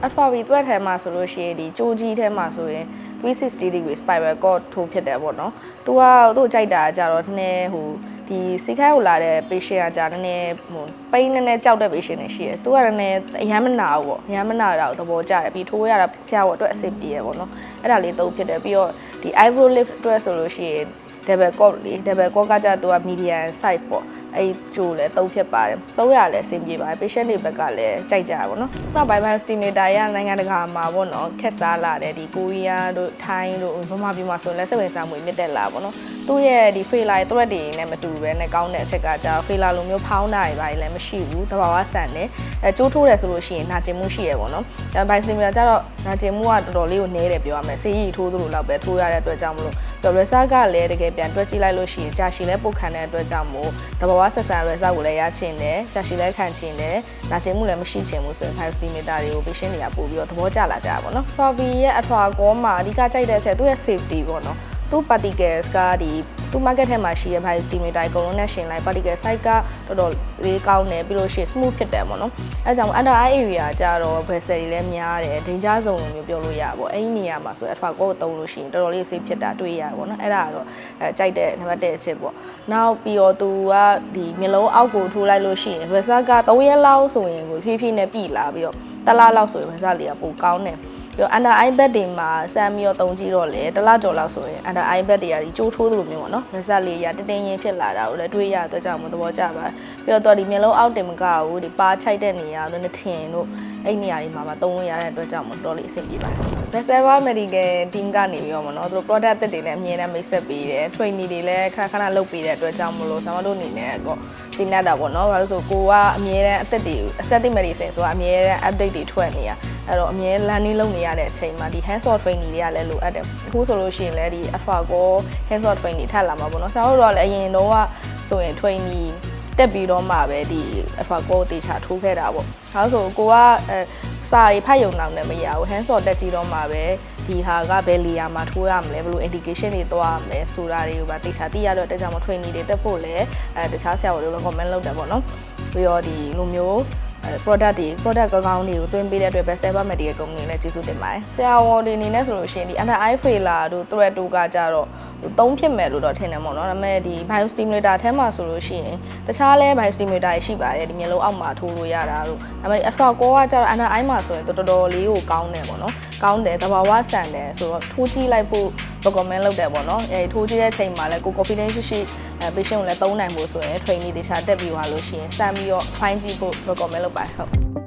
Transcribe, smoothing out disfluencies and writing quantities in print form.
Alpha V တွက်ထဲမှာဆိုလို့ရှိရင်ဒီကြိုးကြီးထဲမှာဆိုရင်360 degree spiral cord ထိုးဖြစ်တယ်ပေါ့နော်သူကသူ့ကြိုက်တာကြတော့နည်းနည်းဟိုဒီစိတ်ခိုင်းကိုလာတဲ့ patient ကကြာနည်းနည်းဟိုပိန်းနည်းနည်းကြောက်တဲ့ patient တွေရှိတယ်သူကနည်းနည်းအရမ်းမနာဘူးပေါ့အရမ်းမနာတာကိုသဘောကျတယ်ပြီးထိုးရတာဆရာတို့အတွက်အဆင်ပြေရပေါ့နော်အဲ့ဒါလေးသုံးဖြစ်တယ်ပြီးတော့ဒီ eyebrow lift အတွက်ဆိုလို့ရှိရင် double cord လေး double cord ကကြာသူက medium size ပေါ့အဲ့ကျိုးလဲသုံးဖြစ်ပါတယ်သုံးရလဲအဆင်ပြေပါတယ် patient တွေဘက်ကလည်းကြိုက်ကြတာပေါ့နော်နောက်ပိုင်းမှာ stimulator ရနိုင်ငံတကာမှာပေါ့နော်ခက်စားလာတယ်ဒီကိုရီးယားတို့ထိုင်းတို့ဗမာပြည်မှာဆိုလည်းစိတ်ဝင်စားမှုမြင့်တက်လာပေါ့နော်သူ့ရဲ့ဒီ failure threat တွေနဲ့မတူပဲနဲ့ကောင်းတဲ့အချက်ကကြာ failure လိုမျိုးဖောင်းတာတွေပါလည်းမရှိဘူးတဘာဝဆန်တယ်အဲကျိုးထိုးတယ်ဆိုလို့ရှိရင်နာကျင်မှုရှိရပေါ့နော်ဒါပေမဲ့ stimulator ကျတော့နာကျင်မှုကတော်တော်လေးကိုနည်းတယ်ပြောရမယ်ဆေးရည်ထိုးသလိုလောက်ပဲထိုးရတဲ့အတွက်ကြောင့်မလို့result ကလည်းတကယ်ပြန်တွက်ကြည့်လိုက်လို့ရှိရင်ကြာရှည်လဲပုတ်ခံတဲ့အတွက်ကြောင့်မို့တဘာဝဆက်ဆံ result ကိုလည်းရချင်တယ်ကြာရှည်လဲခံချင်တယ်နာကျင်မှုလည်းမရှိချင်ဘူးဆိုရင် high stimulator တွေကို patient တွေကပို့ပြီးတော့သဘောကျလာကြတာပေါ့နော် Fabi ရဲ့အထွာကောမှာအဓိကကြိုက်တဲ့အချက်သူ့ရဲ့ safety ပေါ့နော်သူ့ particles ကဒီသူ market ထဲမှာရှိတဲ့ high stimulator အကုန်လုံးနဲ့ရှင်လိုက် particle size ကတော်တော်လေးကောင်းတယ်ပြီးလို့ရှိရင် smooth ဖြစ်တယ်ပေါ့နော်အဲကြောင့် under eye area ကျတော့ vessel တွေလည်းများတယ် danger zone လိုမျိုးပြောလို့ရပါပေါ့အဲ့ဒီနေရာမှာဆိုအထွာကောကိုသုံးလို့ရှိရင်တော်တော်လေး safe ဖြစ်တာတွေ့ရပါပေါ့နော်အဲ့ဒါကတော့ကြိုက်တဲ့နံပါတ်1အချက်ပေါ့နောက်ပြီးတော့သူကဒီမျက်လုံးအောက်ကိုထိုးလိုက်လို့ရှိရင် vessel က3ရက်လောက်ဆိုရင်ကိုဖြည်းဖြည်းနဲ့ပြည်လာပြီးတော့တစ်လလောက်ဆိုရင် vessel လေးကပိုကောင်းတယ်ပြီးတော့ under eye bag တွေမှာစမ်းပြီးတော့တုံးကြည့်တော့လေတစ်လကျော်လောက်ဆိုရင် under eye bag တွေကဒီကြိုးထိုးသလိုမျိုးပေါ့နော် result လေးရတင်းတင်းရင်းဖြစ်လာတာကိုလည်းတွေ့ရတဲ့အတွက်ကြောင့်မသဘောကျပါပြီးတော့ဒီမျက်လုံးအောက်တင်မကဘူးဒီပါချိုက်တဲ့နေရာတို့နဲ့ထင်တို့အဲ့နေရာတွေမှာသုံးလို့ရတဲ့အတွက်ကြောင့်မတော်လေးအဆင်ပြေပါတယ် Best Medical Team ကနေပြီးတော့မနော်သူတို့ product တွေလည်းအမြဲတမ်းမိတ်ဆက်ပေးတယ် training တွေလည်းခဏခဏလုပ်ပေးတဲ့အတွက်ကြောင့်မလို့ကျွန်တော်တို့အနေနဲ့တော့ကျင်းနေတာပေါ့နော်ဘာလို့ဆိုကိုကအမြဲတမ်းအသက်တွေ aesthetic medicine ဆိုတာအမြဲတမ်း update တွေထွက်နေရအဲ့တော့အမြဲ learning လုပ်နေရတဲ့အချိန်မှာဒီ hands on training တွေကလည်းလိုအပ်တယ်အခုဆိုလို့ရှိရင်လည်းဒီ alpha core hands on training ထပ်လာမှာပေါ့နော်ကျွန်တော်တို့ကလည်းအရင်တော့ဆိုရင် training တက်ပြီးတော့မှပဲဒီ alpha core တေချာထိုးခဲ့တာပေါ့ဒါဆိုကိုကစာရီဖတ်ရုံနောက်နဲ့မရဘူး hands on တက်ကြည့်တော့မှပဲဒီဟာကဘယ်နေရာမှာထိုးရမလဲဘယ်လို indication တွေသွားရမလဲဆိုတာတွေကိုပါတေချာသိရတော့တက်ကြမှာ training တွေတက်ဖို့လည်းတခြားဆရာဝန်တွေလည်း comment လုပ်တယ်ပေါ့နော်ပြီးတော့ဒီလိုမျိုး product ကောင်းတွေကိုသွင်းပေးတဲ့အတွက် Best Medical Company လည်းကျေးဇူးတင်ပါတယ်ဆရာဝန်တွေအနေနဲ့ဆိုလို့ရှိရင်ဒီ under eye failure တို့ threat တို့ကကြတော့သုံးဖြစ်မယ်လို့တော့ထင်တယ်ပေါ့နော်ဒါပေမဲ့ဒီ biostimulator ထဲမှာဆိုလို့ရှိရင်တခြားလဲ biostimulator ရှိပါတယ်ဒီမျက်လုံးအောက်မှာထိုးလို့ရတာတို့ဒါပေမဲ့ alpha core ကကြတော့ under eye မှာဆိုရင်တော်တော်လေးကိုကောင်းတယ်ပေါ့နော်ကောင်းတယ်တဘာဝဆန်တယ်ဆိုတော့ထိုးကြည့်လိုက်ဖို့ recommend လုပ်တယ်ပေါ့နော်ထိုးကြည့်တဲ့ချိန်မှာလဲကို confidence ရှိ patient ကိုလည်းသုံးနိုင်ဖို့ဆိုရင် training တခြားတက်ပြီးသွားလို့ရှိရင်စမ်းပြီးတော့ find ကြည့်ဖို့ recommend လုပ်ပါတယ်ဟုတ်